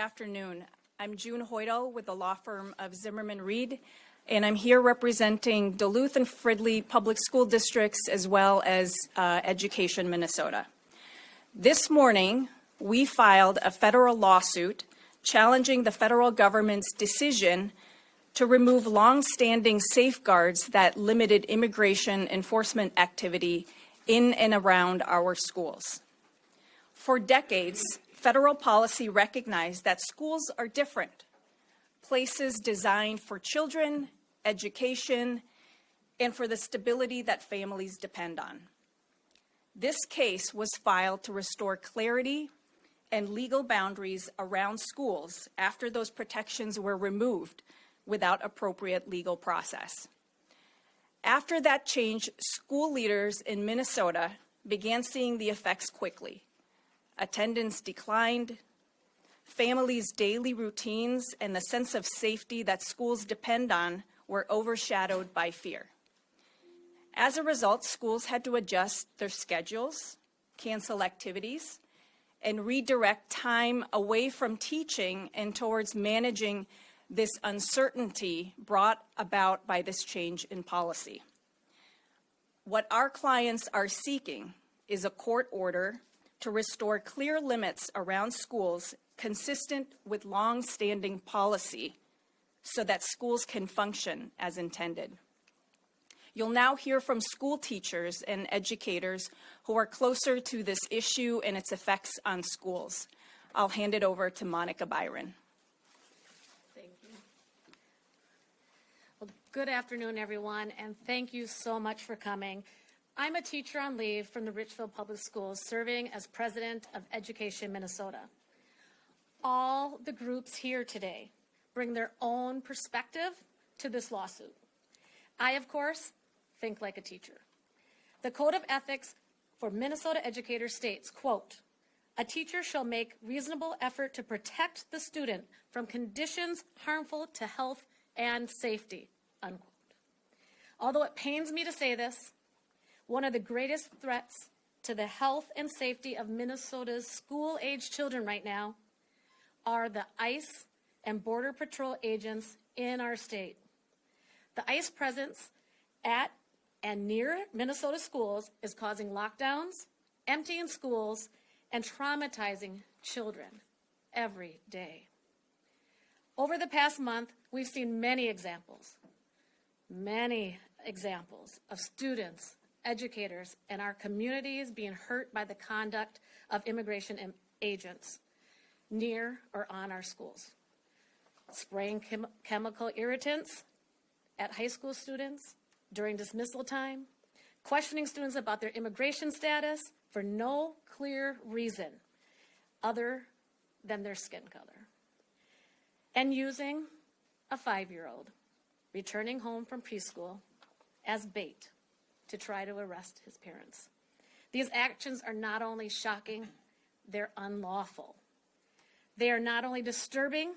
afternoon. I'm June Hoydel with the law firm of Zimmerman Reed, and I'm here representing Duluth and Fridley Public School Districts as well as Education Minnesota. This morning, we filed a federal lawsuit challenging the federal government's decision to remove long-standing safeguards that limited immigration enforcement activity in and around our schools. For decades, federal policy recognized that schools are different, places designed for children, education, and for the stability that families depend on. This case was filed to restore clarity and legal boundaries around schools after those protections were removed without appropriate legal process. After that change, school leaders in Minnesota began seeing the effects quickly. Attendance declined, families' daily routines and the sense of safety that schools depend on were overshadowed by fear. As a result, schools had to adjust their schedules, cancel activities, and redirect time away from teaching and towards managing this uncertainty brought about by this change in policy. What our clients are seeking is a court order to restore clear limits around schools consistent with long-standing policy so that schools can function as intended. You'll now hear from school teachers and educators who are closer to this issue and its effects on schools. I'll hand it over to Monica Byron. Thank you. Well, good afternoon, everyone, and thank you so much for coming. I'm a teacher on leave from the Richfield Public Schools, serving as president of Education Minnesota. All the groups here today bring their own perspective to this lawsuit. I, of course, think like a teacher. The Code of Ethics for Minnesota educators states, quote, "A teacher shall make reasonable effort to protect the student from conditions harmful to health and safety," unquote. Although it pains me to say this, one of the greatest threats to the health and safety of Minnesota's school-age children right now are the ICE and Border Patrol agents in our state. The ICE presence at and near Minnesota schools is causing lockdowns, emptying schools, and traumatizing children every day. Over the past month, we've seen many examples of students, educators, and our communities being hurt by the conduct of immigration agents near or on our schools. Spraying chemical irritants at high school students during dismissal time, questioning students about their immigration status for no clear reason other than their skin color, and using a 5-year-old returning home from preschool as bait to try to arrest his parents. These actions are not only shocking, they're unlawful. They are not only disturbing,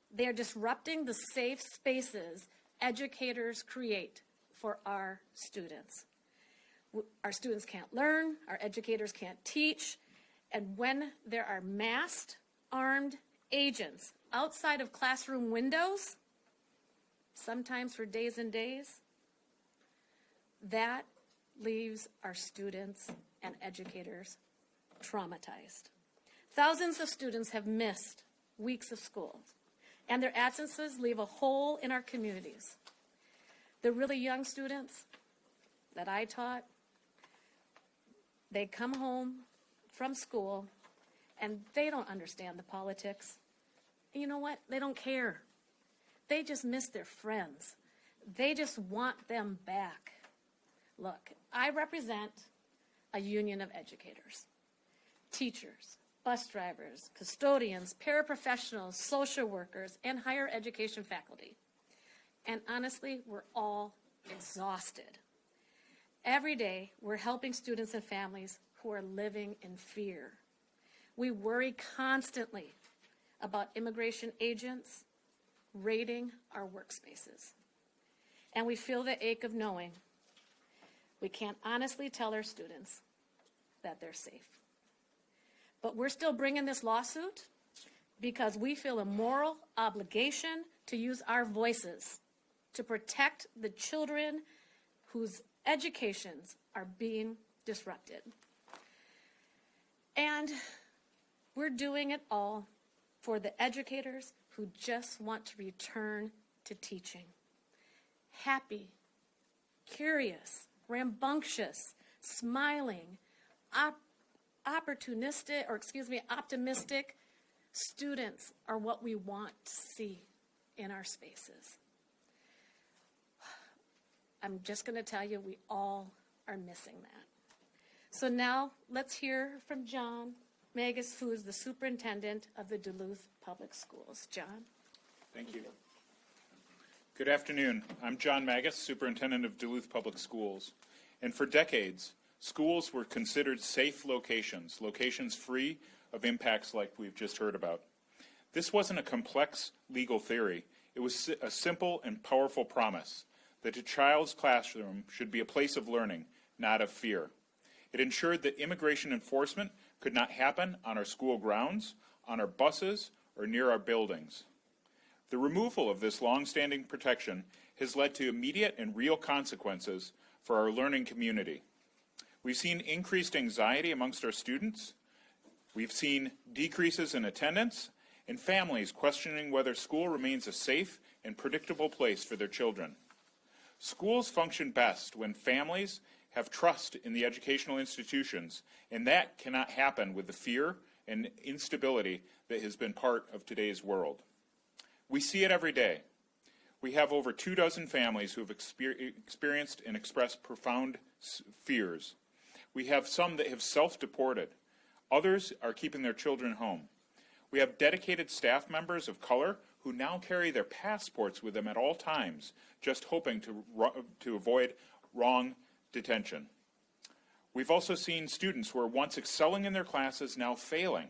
they are disrupting the safe spaces educators create for our students. Our students can't learn, our educators can't teach, and when there are masked, armed agents outside of classroom windows, sometimes for days and days, that leaves our students and educators traumatized. Thousands of students have missed weeks of school, and their absences leave a hole in our communities. The really young students that I taught, they come home from school and they don't understand the politics. And you know what? They don't care. They just miss their friends. They just want them back. Look, I represent a union of educators, teachers, bus drivers, custodians, paraprofessionals, social workers, and higher education faculty. And honestly, we're all exhausted. Every day, we're helping students and families who are living in fear. We worry constantly about immigration agents raiding our workspaces. And we feel the ache of knowing we can't honestly tell our students that they're safe. But we're still bringing this lawsuit because we feel a moral obligation to use our voices to protect the children whose educations are being disrupted. And we're doing it all for the educators who just want to return to teaching. Happy, curious, rambunctious, smiling, optimistic students are what we want to see in our spaces. I'm just going to tell you, we all are missing that. So now let's hear from John Magus, who is the superintendent of the Duluth Public Schools. John? Thank you. Good afternoon. I'm John Magus, superintendent of Duluth Public Schools. And for decades, schools were considered safe locations, locations free of impacts like we've just heard about. This wasn't a complex legal theory. It was a simple and powerful promise that a child's classroom should be a place of learning, not of fear. It ensured that immigration enforcement could not happen on our school grounds, on our buses, or near our buildings. The removal of this long-standing protection has led to immediate and real consequences for our learning community. We've seen increased anxiety amongst our students. We've seen decreases in attendance and families questioning whether school remains a safe and predictable place for their children. Schools function best when families have trust in the educational institutions, and that cannot happen with the fear and instability that has been part of today's world. We see it every day. We have over 24 families who have experienced and expressed profound fears. We have some that have self-deported. Others are keeping their children home. We have dedicated staff members of color who now carry their passports with them at all times, just hoping to avoid wrong detention. We've also seen students who were once excelling in their classes now failing,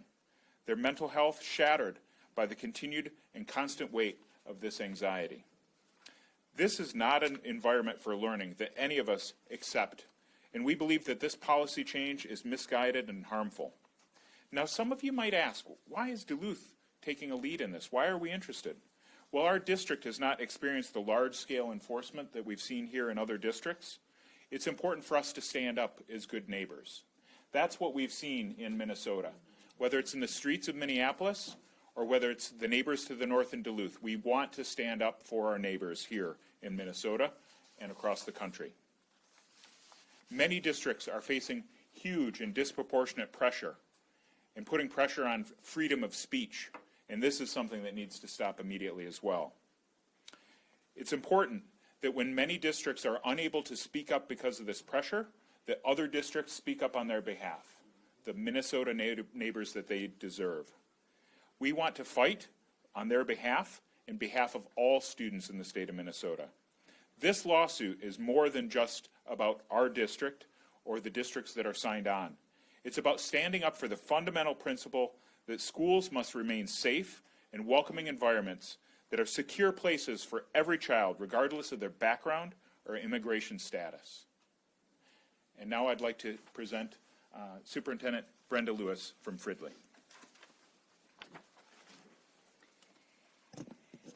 their mental health shattered by the continued and constant weight of this anxiety. This is not an environment for learning that any of us accept, and we believe that this policy change is misguided and harmful. Now, some of you might ask, why is Duluth taking a lead in this? Why are we interested? Well, our district has not experienced the large-scale enforcement that we've seen here in other districts. It's important for us to stand up as good neighbors. That's what we've seen in Minnesota. Whether it's in the streets of Minneapolis or whether it's the neighbors to the north in Duluth, we want to stand up for our neighbors here in Minnesota and across the country. Many districts are facing huge and disproportionate pressure and putting pressure on freedom of speech, and this is something that needs to stop immediately as well. It's important that when many districts are unable to speak up because of this pressure, that other districts speak up on their behalf, the Minnesota neighbors that they deserve. We want to fight on their behalf and behalf of all students in the state of Minnesota. This lawsuit is more than just about our district or the districts that are signed on. It's about standing up for the fundamental principle that schools must remain safe and welcoming environments that are secure places for every child, regardless of their background or immigration status. And now I'd like to present Superintendent Brenda Lewis from Fridley.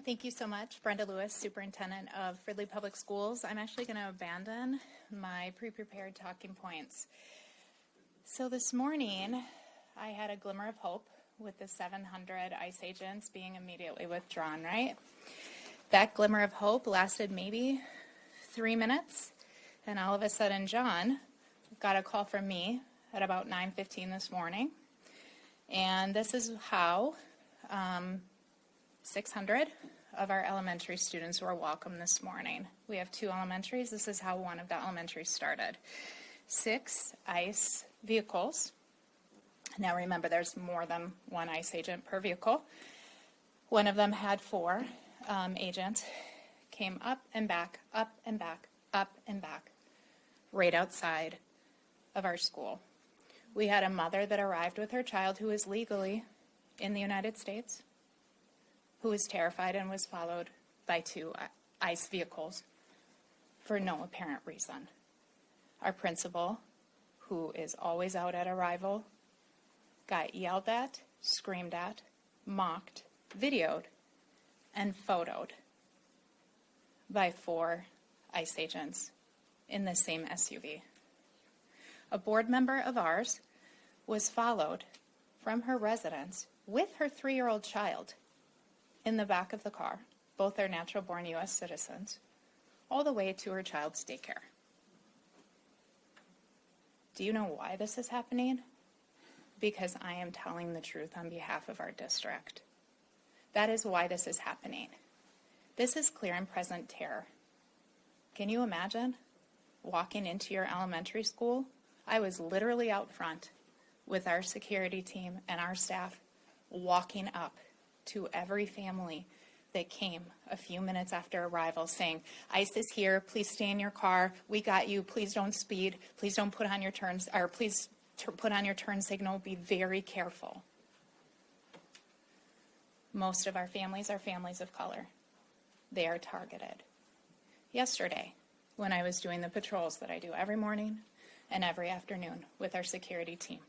Thank you so much, Brenda Lewis, Superintendent of Fridley Public Schools. I'm actually going to abandon my pre-prepared talking points. So this morning, I had a glimmer of hope with the 700 ICE agents being immediately withdrawn, right? That glimmer of hope lasted maybe 3 minutes, and all of a sudden, John got a call from me at about 9:15 this morning, and this is how 600 of our elementary students were welcome this morning. We have 2 elementaries. This is how one of the elementaries started. 6 ICE vehicles. Now remember, there's more than one ICE agent per vehicle. One of them had 4 agents, came up and back, up and back, up and back, right outside of our school. We had a mother that arrived with her child who is legally in the United States, who was terrified and was followed by 2 ICE vehicles for no apparent reason. Our principal, who is always out at arrival, got yelled at, screamed at, mocked, videoed, and photoed by 4 ICE agents in the same SUV. A board member of ours was followed from her residence with her 3-year-old child in the back of the car. Both are natural-born U.S. citizens, all the way to her child's daycare. Do you know why this is happening? Because I am telling the truth on behalf of our district. That is why this is happening. This is clear and present terror. Can you imagine walking into your elementary school? I was literally out front with our security team and our staff walking up to every family that came a few minutes after arrival saying, ICE is here, please stay in your car, we got you, please don't speed, please don't put on your turns, or please put on your turn signal, be very careful. Most of our families are families of color. They are targeted. Yesterday, when I was doing the patrols that I do every morning and every afternoon with our security team,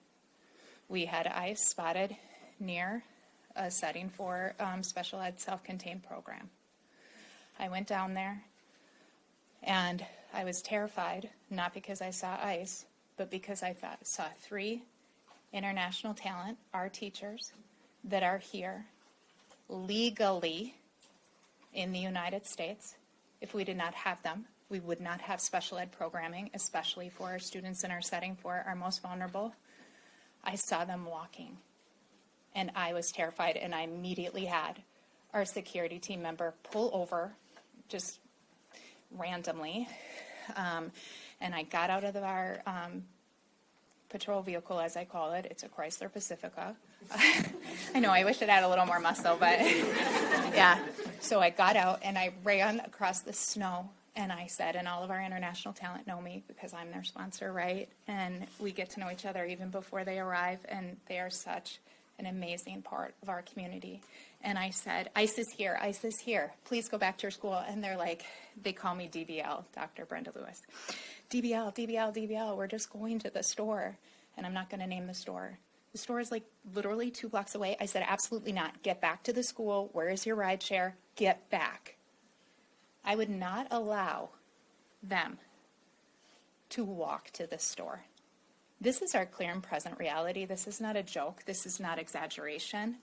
we had ICE spotted near a setting for special ed self-contained program. I went down there and I was terrified, not because I saw ICE, but because I saw 3 international talent, our teachers, that are here legally in the United States. If we did not have them, we would not have special ed programming, especially for our students in our setting for our most vulnerable. I saw them walking. And I was terrified, and I immediately had our security team member pull over just randomly. And I got out of our patrol vehicle, as I call it. It's a Chrysler Pacifica. I know, I wish it had a little more muscle, but yeah. So I got out, and I ran across the snow, and I said, and all of our international talent know me because I'm their sponsor, right? And we get to know each other even before they arrive, and they are such an amazing part of our community. And I said, ICE is here, ICE is here. Please go back to your school. And they're like, they call me DBL, Dr. Brenda Lewis. DBL, DBL, DBL, we're just going to the store. And I'm not going to name the store. The store is like literally 2 blocks away. I said, absolutely not. Get back to the school. Where is your ride share? Get back. I would not allow them to walk to the store. This is our clear and present reality. This is not a joke. This is not exaggeration.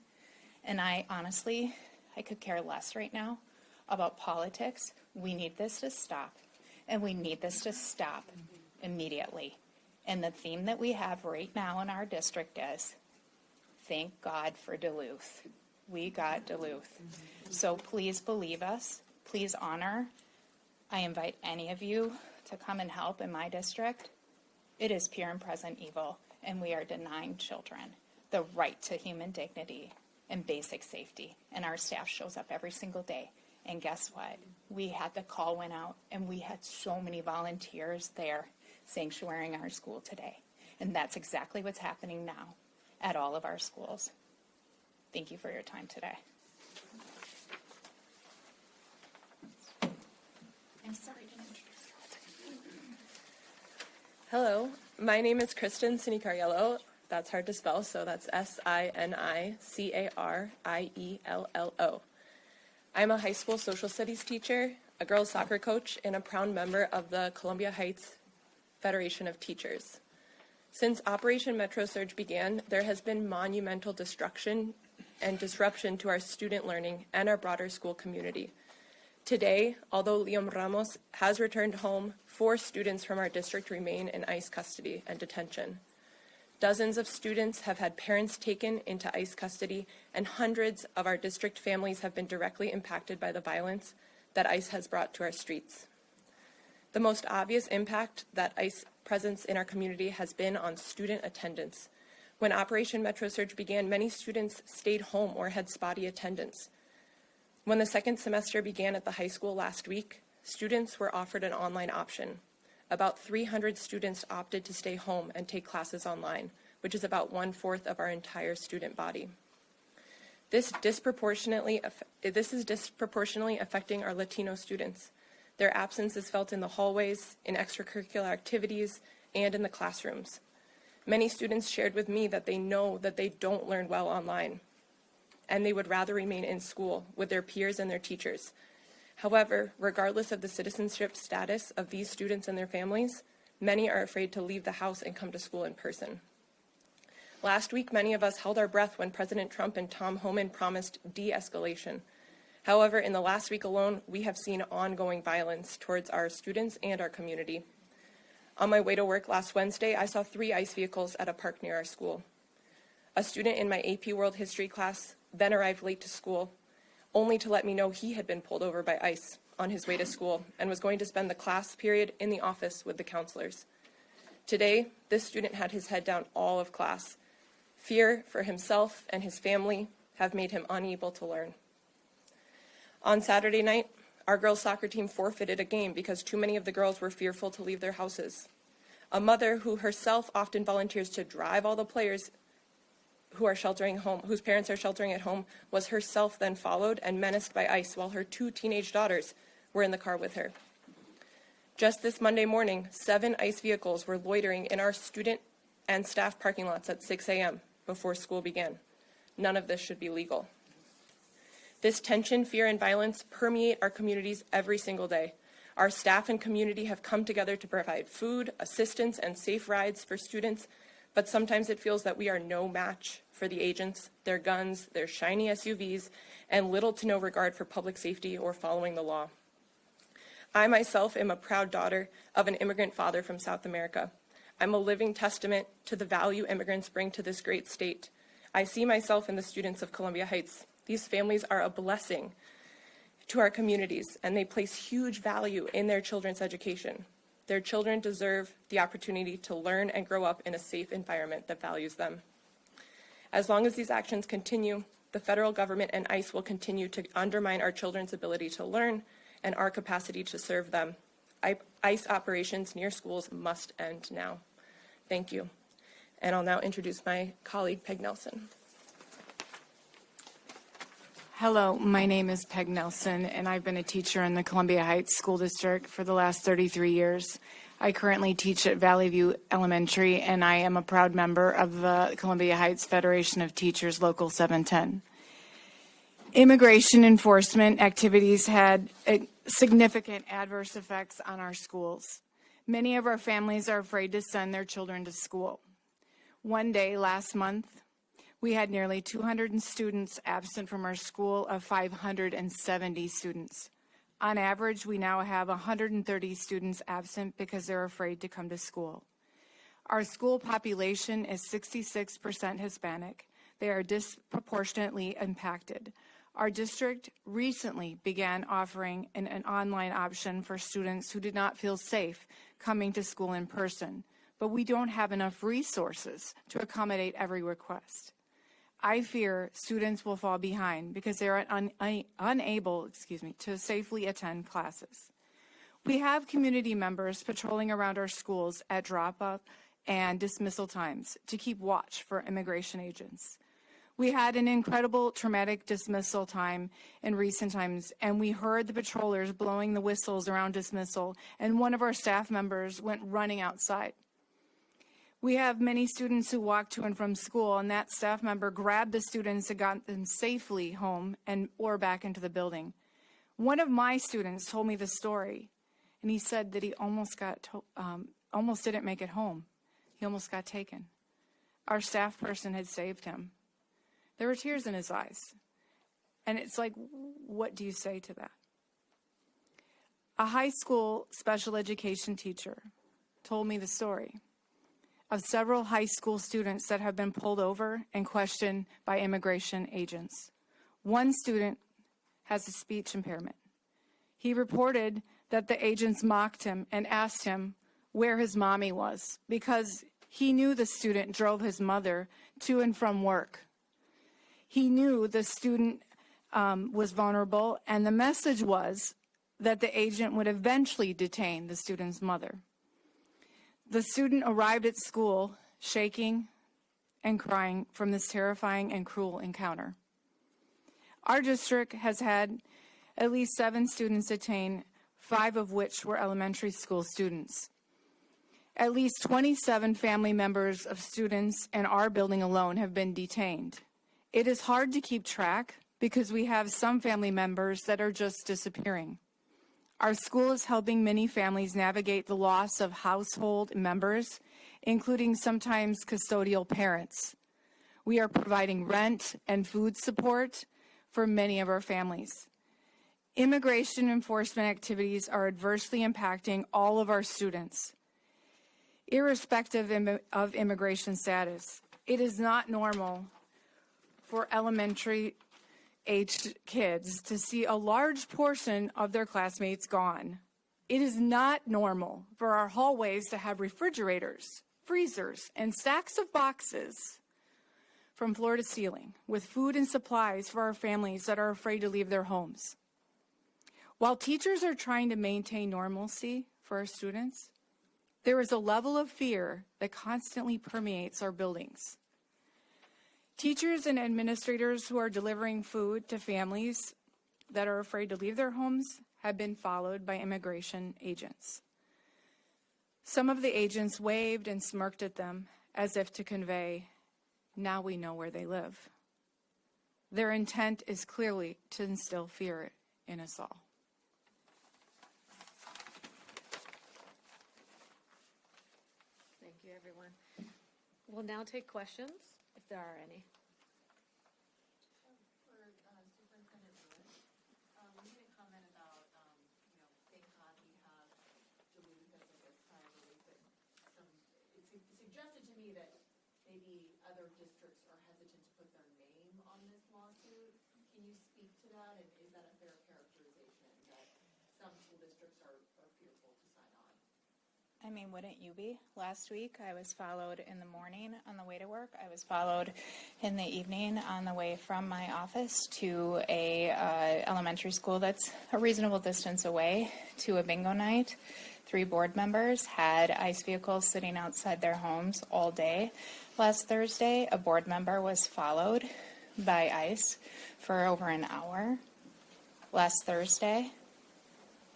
And I honestly could care less right now about politics. We need this to stop. And we need this to stop immediately. And the theme that we have right now in our district is, thank God for Duluth. We got Duluth. So please believe us. Please honor. I invite any of you to come and help in my district. It is pure and present evil, and we are denying children the right to human dignity and basic safety. And our staff shows up every single day. And guess what? We had the call went out, and we had so many volunteers there sanctuarying our school today. And that's exactly what's happening now at all of our schools. Thank you for your time today. I'm sorry to introduce you. Hello, my name is Kristen Sinicariello. That's hard to spell, so that's Sinicariello. I'm a high school social studies teacher, a girls soccer coach, and a proud member of the Columbia Heights Federation of Teachers. Since Operation Metro Surge began, there has been monumental destruction and disruption to our student learning and our broader school community. Today, although Liam Ramos has returned home, 4 students from our district remain in ICE custody and detention. Dozens of students have had parents taken into ICE custody, and hundreds of our district families have been directly impacted by the violence that ICE has brought to our streets. The most obvious impact that ICE presence in our community has been on student attendance. When Operation Metro Surge began, many students stayed home or had spotty attendance. When the second semester began at the high school last week, students were offered an online option. About 300 students opted to stay home and take classes online, which is about 1/4 of our entire student body. This is disproportionately affecting our Latino students. Their absence is felt in the hallways, in extracurricular activities, and in the classrooms. Many students shared with me that they know that they don't learn well online. and they would rather remain in school with their peers and their teachers. However, regardless of the citizenship status of these students and their families, many are afraid to leave the house and come to school in person. Last week, many of us held our breath when President Trump and Tom Homan promised de-escalation. However, in the last week alone, we have seen ongoing violence towards our students and our community. On my way to work last Wednesday, I saw 3 ICE vehicles at a park near our school. A student in my AP World History class then arrived late to school, only to let me know he had been pulled over by ICE on his way to school and was going to spend the class period in the office with the counselors. Today, this student had his head down all of class. Fear for himself and his family have made him unable to learn. On Saturday night, our girls' soccer team forfeited a game because too many of the girls were fearful to leave their houses. A mother who herself often volunteers to drive all the players who are sheltering home, whose parents are sheltering at home, was herself then followed and menaced by ICE while her 2 teenage daughters were in the car with her. Just this Monday morning, 7 ICE vehicles were loitering in our student and staff parking lots at 6 a.m. before school began. None of this should be legal. This tension, fear, and violence permeate our communities every single day. Our staff and community have come together to provide food, assistance, and safe rides for students, but sometimes it feels that we are no match for the agents, their guns, their shiny SUVs, and little to no regard for public safety or following the law. I myself am a proud daughter of an immigrant father from South America. I'm a living testament to the value immigrants bring to this great state. I see myself in the students of Columbia Heights. These families are a blessing to our communities, and they place huge value in their children's education. Their children deserve the opportunity to learn and grow up in a safe environment that values them. As long as these actions continue, the federal government and ICE will continue to undermine our children's ability to learn and our capacity to serve them. ICE operations near schools must end now. Thank you. And I'll now introduce my colleague, Peg Nelson. Hello, my name is Peg Nelson, and I've been a teacher in the Columbia Heights School District for the last 33 years. I currently teach at Valley View Elementary, and I am a proud member of the Columbia Heights Federation of Teachers Local 710. Immigration enforcement activities had significant adverse effects on our schools. Many of our families are afraid to send their children to school. One day last month, we had nearly 200 students absent from our school of 570 students. On average, we now have 130 students absent because they're afraid to come to school. Our school population is 66% Hispanic. They are disproportionately impacted. Our district recently began offering an online option for students who did not feel safe coming to school in person, but we don't have enough resources to accommodate every request. I fear students will fall behind because they are unable to safely attend classes. We have community members patrolling around our schools at drop-off and dismissal times to keep watch for immigration agents. We had an incredible traumatic dismissal time in recent times, and we heard the patrollers blowing the whistles around dismissal, and one of our staff members went running outside. We have many students who walk to and from school, and that staff member grabbed the students and got them safely home or back into the building. One of my students told me the story, and he said that he almost didn't make it home. He almost got taken. Our staff person had saved him. There were tears in his eyes. And it's like, what do you say to that? A high school special education teacher told me the story of several high school students that have been pulled over and questioned by immigration agents. One student has a speech impairment. He reported that the agents mocked him and asked him where his mommy was because he knew the student drove his mother to and from work. He knew the student was vulnerable, and the message was that the agent would eventually detain the student's mother. The student arrived at school shaking and crying from this terrifying and cruel encounter. Our district has had at least 7 students detained, 5 of which were elementary school students. At least 27 family members of students in our building alone have been detained, It is hard to keep track because we have some family members that are just disappearing. Our school is helping many families navigate the loss of household members, including sometimes custodial parents. We are providing rent and food support for many of our families. Immigration enforcement activities are adversely impacting all of our students, irrespective of immigration status. It is not normal for elementary-aged kids to see a large portion of their classmates gone. It is not normal for our hallways to have refrigerators, freezers, and stacks of boxes from floor to ceiling with food and supplies for our families that are afraid to leave their homes. While teachers are trying to maintain normalcy for our students, there is a level of fear that constantly permeates our buildings. Teachers and administrators who are delivering food to families that are afraid to leave their homes have been followed by immigration agents. Some of the agents waved and smirked at them as if to convey, "Now we know where they live." Their intent is clearly to instill fear in us all. Thank you, everyone. We'll now take questions, if there are any. Superintendent Lewis, you made a comment about, thank God we have Duluth as a sign of relief, but it suggested to me that maybe other districts are hesitant to put their name on this lawsuit. Can you speak to that, and is that a fair characterization, that some school districts are fearful to sign on? I mean, wouldn't you be? Last week, I was followed in the morning on the way to work. I was followed in the evening on the way from my office to a elementary school that's a reasonable distance away to a bingo night. 3 board members had ICE vehicles sitting outside their homes all day. Last Thursday, a board member was followed by ICE for over an hour. Last Thursday,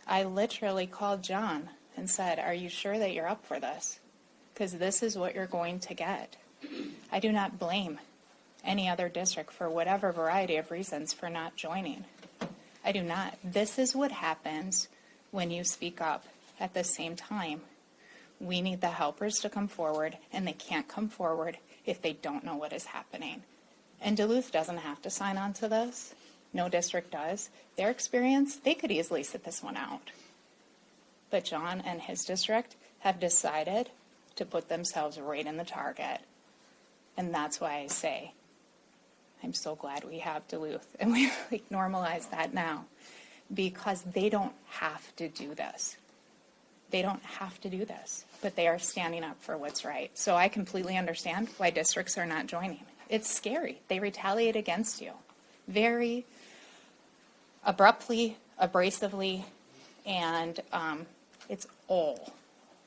I literally called John and said, "Are you sure that you're up for this? Because this is what you're going to get." I do not blame any other district for whatever variety of reasons for not joining. I do not. This is what happens when you speak up at the same time. We need the helpers to come forward, and they can't come forward if they don't know what is happening. And Duluth doesn't have to sign on to this. No district does. Their experience, they could easily sit this one out. But John and his district have decided to put themselves right in the target. And that's why I say, I'm so glad we have Duluth and we normalize that now, because they don't have to do this. They don't have to do this, but they are standing up for what's right. So I completely understand why districts are not joining. It's scary. They retaliate against you very abruptly, abrasively, and it's all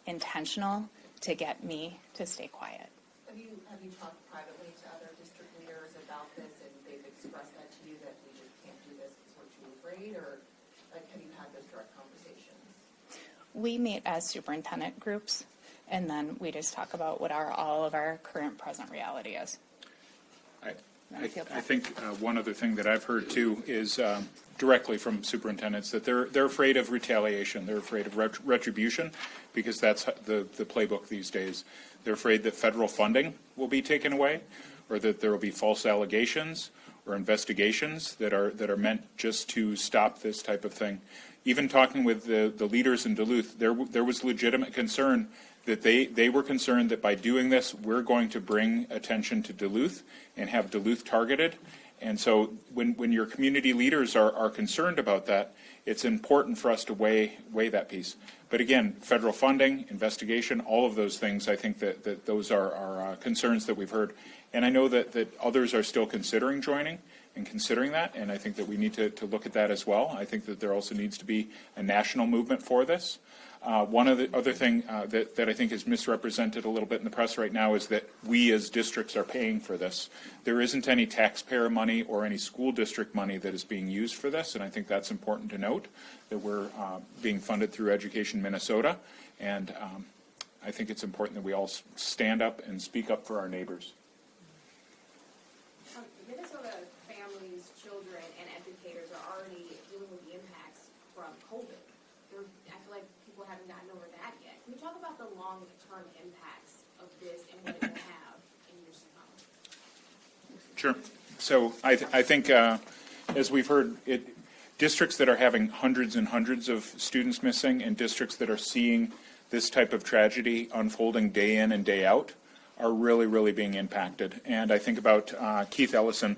intentional to get me to stay quiet. Have you talked privately to other district leaders about this, and they've expressed that to you, that we just can't do this because we're too afraid, or have you had those direct conversations? We meet as superintendent groups, and then we just talk about what all of our current present reality is. I think one other thing that I've heard too is directly from superintendents that they're afraid of retaliation. They're afraid of retribution, because that's the playbook these days. They're afraid that federal funding will be taken away, or that there will be false allegations or investigations that are meant just to stop this type of thing. Even talking with the leaders in Duluth, there was legitimate concern that they were concerned that by doing this, we're going to bring attention to Duluth and have Duluth targeted. And so when your community leaders are concerned about that, it's important for us to weigh that piece. But again, federal funding, investigation, all of those things, I think that those are concerns that we've heard. And I know that others are still considering joining and considering that, and I think that we need to look at that as well. I think that there also needs to be a national movement for this. One of the other thing that I think is misrepresented a little bit in the press right now is that we as districts are paying for this. There isn't any taxpayer money or any school district money that is being used for this, and I think that's important to note, that we're being funded through Education Minnesota, and I think it's important that we all stand up and speak up for our neighbors. Minnesota COVID. I feel like people haven't gotten over that yet. Can you talk about the long-term impacts of this and what it will have in years to come? Sure. So I think, as we've heard, districts that are having hundreds and hundreds of students missing and districts that are seeing this type of tragedy unfolding day in and day out are really, really being impacted. And I think about Keith Ellison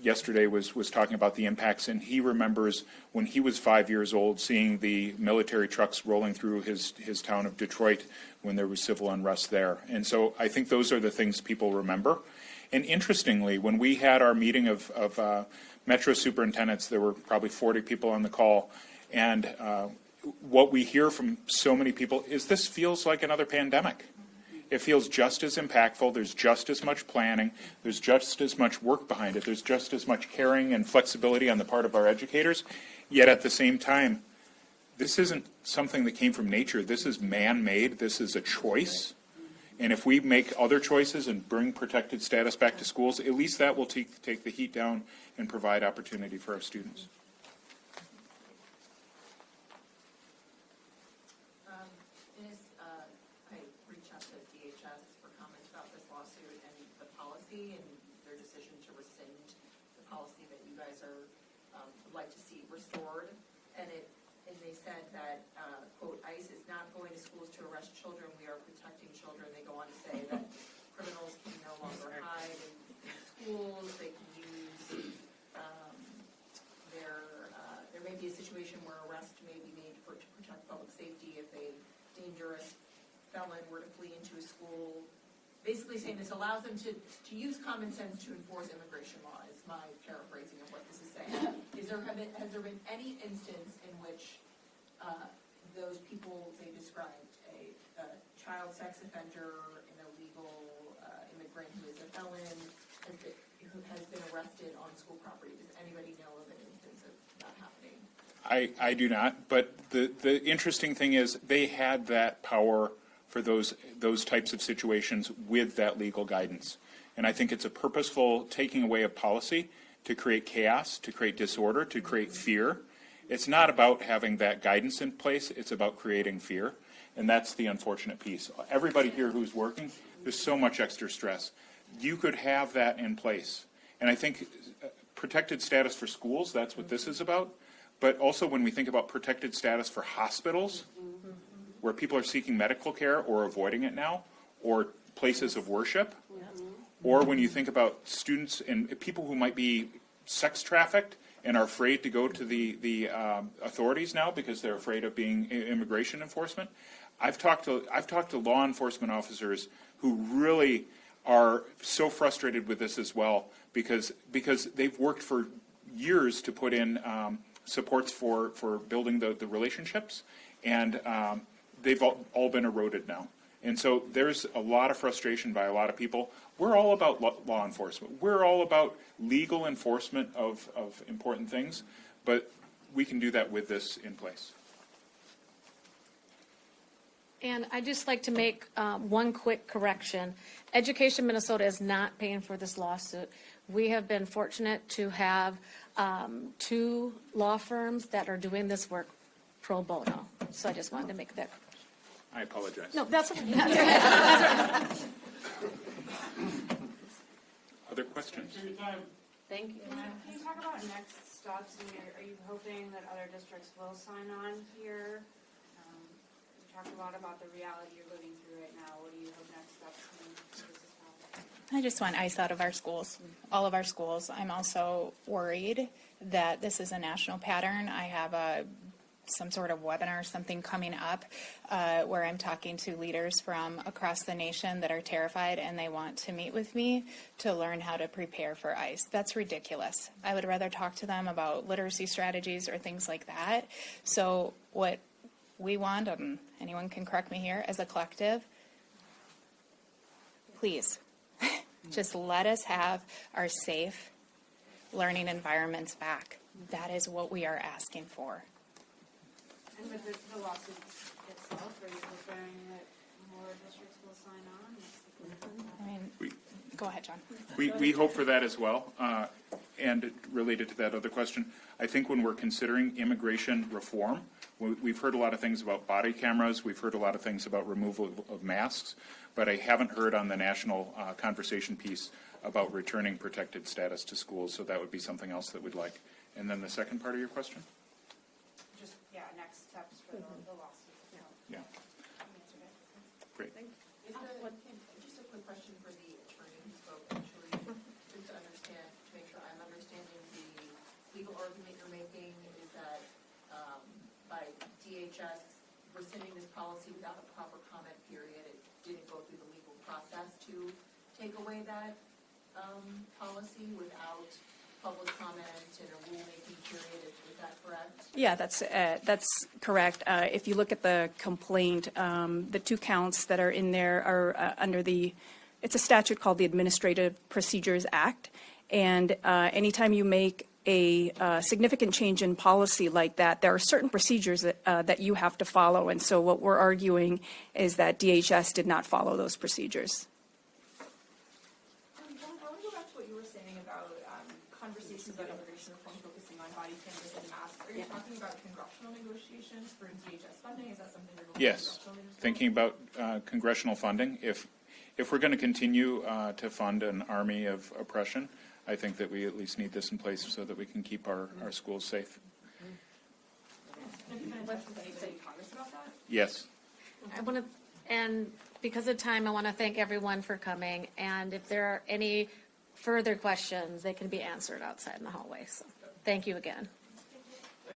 yesterday was talking about the impacts, and he remembers when he was 5 years old seeing the military trucks rolling through his town of Detroit when there was civil unrest there. And so I think those are the things people remember. And interestingly, when we had our meeting of Metro superintendents, there were probably 40 people on the call, and what we hear from so many people is this feels like another pandemic. It feels just as impactful. There's just as much planning. There's just as much work behind it. There's just as much caring and flexibility on the part of our educators. Yet at the same time, this isn't something that came from nature. This is man-made. This is a choice. And if we make other choices and bring protected status back to schools, at least that will take the heat down and provide opportunity for our students. I reached out to DHS for comments about this lawsuit and the policy and their decision to rescind the policy that you guys are would like to see restored. And they said that, quote, ICE is not going to schools to arrest children. We are protecting children. They go on to say that criminals can no longer hide in schools. They can use there may be a situation where arrest may be made to protect public safety if a dangerous felon were to flee into a school. Basically saying this allows them to use common sense to enforce immigration law, is my paraphrasing of what this is saying. Has there been any instance in which those people they described, a child sex offender, an illegal immigrant who is a felon, who has been arrested on school property? Does anybody know of an instance of that happening? I do not, but the interesting thing is they had that power for those types of situations with that legal guidance. And I think it's a purposeful taking away of policy to create chaos, to create disorder, to create fear. It's not about having that guidance in place, it's about creating fear. And that's the unfortunate piece. Everybody here who's working, there's so much extra stress. You could have that in place. And I think protected status for schools, that's what this is about. But also when we think about protected status for hospitals, where people are seeking medical care or avoiding it now, or places of worship, or when you think about students and people who might be sex trafficked and are afraid to go to the authorities now because they're afraid of being immigration enforcement. I've talked to law enforcement officers who really are so frustrated with this as well because they've worked for years to put in supports for building the relationships, and they've all been eroded now. And so there's a lot of frustration by a lot of people. We're all about law enforcement. We're all about legal enforcement of important things, but we can do that with this in place. And I'd just like to make one quick correction. Education Minnesota is not paying for this lawsuit. We have been fortunate to have 2 law firms that are doing this work pro bono. So I just wanted to make that. I apologize. No, that's okay. Other questions? Thank you. Can you talk about next steps? And are you hoping that other districts will sign on here? You talked a lot about the reality you're living through right now. What do you hope next steps can I just want ICE out of our schools, all of our schools. I'm also worried that this is a national pattern. I have some sort of webinar, something coming up where I'm talking to leaders from across the nation that are terrified and they want to meet with me to learn how to prepare for ICE. That's ridiculous. I would rather talk to them about literacy strategies or things like that. So what we want, anyone can correct me here, as a collective, please, just let us have our safe learning environments back. That is what we are asking for. And with the lawsuit itself, are you hoping that more districts will sign on? I mean, go ahead, John. We hope for that as well. And related to that other question, I think when we're considering immigration reform, we've heard a lot of things about body cameras, we've heard a lot of things about removal of masks, but I haven't heard on the national conversation piece about returning protected status to schools, so that would be something else that we'd like. And then the second part of your question? Just, next steps for the lawsuit. Yeah. Great. Just a quick question for the attorney who spoke, actually, just to understand, to make sure I'm understanding the legal argument you're making is that by DHS rescinding this policy without a proper comment period, it didn't go through the legal process to take away that policy without public comment and a rulemaking period. Is that correct? Yeah, that's correct. If you look at the complaint, the 2 counts that are in there are under it's a statute called the Administrative Procedures Act. And anytime you make a significant change in policy like that, there are certain procedures that you have to follow. And so what we're arguing is that DHS did not follow those procedures. John, I want to go back to what you were saying about conversations about immigration reform focusing on body cameras and masks. Are you talking about congressional negotiations for DHS funding? Is that something you're going to Yes, thinking about congressional funding. If we're going to continue to fund an army of oppression, I think that we at least need this in place so that we can keep our schools safe. Have you been in touch with anybody in Congress about that? Yes. I want to, and because of time, I want to thank everyone for coming. And if there are any further questions, they can be answered outside in the hallway. So thank you again.